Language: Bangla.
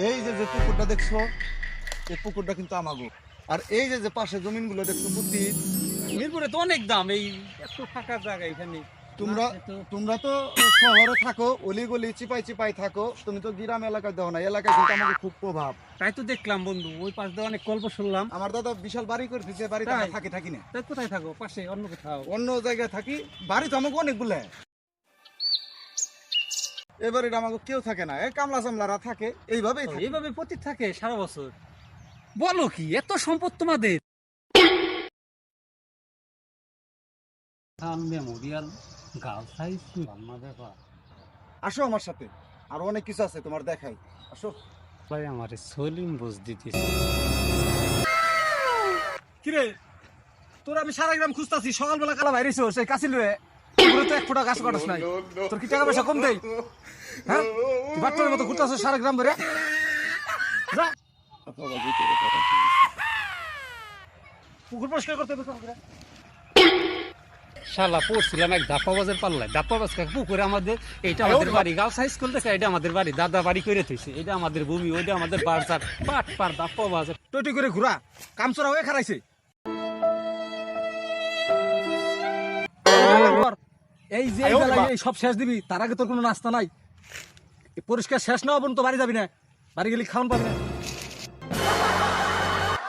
এই যে যে পুকুরটা দেখছো, এই পুকুরটা কিন্তু আমাগো। আর এই যে যে পাশে জমিনগুলো দেখছো প্রতি, মিরপুরে তো অনেক দাম, এই এত ফাঁকা জায়গা এখানে। তোমরা তো তোমরা তো শহরে থাকো, অলি গলি চিপাই চিপাই থাকো, তুমি তো গ্রাম এলাকায় দাও না। এলাকায় কিন্তু আমাকে খুব প্রভাব। তাই তো দেখলাম বন্ধু, ওই পাশ দিয়ে অনেক গল্প শুনলাম। আমার দাদা বিশাল বাড়ি করে দিচ্ছে, বাড়িতে তাই? আমরা থাকি না, তাই কোথায় থাকো? পাশে অন্য কোথাও? অন্য জায়গায় থাকি। বাড়ি তো আমাকে অনেকগুলো, এবারে আমাকে কেউ থাকে না, এই কামলা চামলারা থাকে, এইভাবেই থাকে। এইভাবে প্রতি থাকে সারা বছর? বলো কি, এত সম্পদ তোমাদের? মেমোরিয়াল গার্লস হাই স্কুল, আমার ব্যাপার। আসো আমার সাথে, আরো অনেক কিছু আছে তোমার দেখাই, আসো। ভাই আমার সলিম বুঝ দিতেছে। কিরে, তোর আমি সারা গ্রাম খুঁজতাছি, সকালবেলা কালা বাইরেছ সেই কাছি লুয়ে, পুরো তো এক ফোঁটা গাছ কাটাস নাই। তোর কি টাকা পয়সা কম দেই? হ্যাঁ, তুই বাচ্চার মতো ঘুরতাছিস সারা গ্রাম ধরে। যা পুকুর পরিষ্কার করতে হবে। শালা পড়ছিলাম এক ধাপ্পা বাজার পাল্লায়, ধাপ্পা বাজ পুকুরে আমাদের, এইটা আমাদের বাড়ি, গার্লস হাই স্কুল থেকে এটা আমাদের বাড়ি, দাদা বাড়ি করে থইছে, এটা আমাদের ভূমি, ওইটা আমাদের বাজার, পাট পার ধাপ্পা বাজার। টটি করে ঘুরা কামচরা হয়ে খারাইছে। এই যে এই বেলায় এই সব শেষ দিবি, তার আগে তোর কোনো নাস্তা নাই। এই পরিষ্কার শেষ না হবো তো বাড়ি যাবি না, বাড়ি গেলে খাওয়ান পাবি না।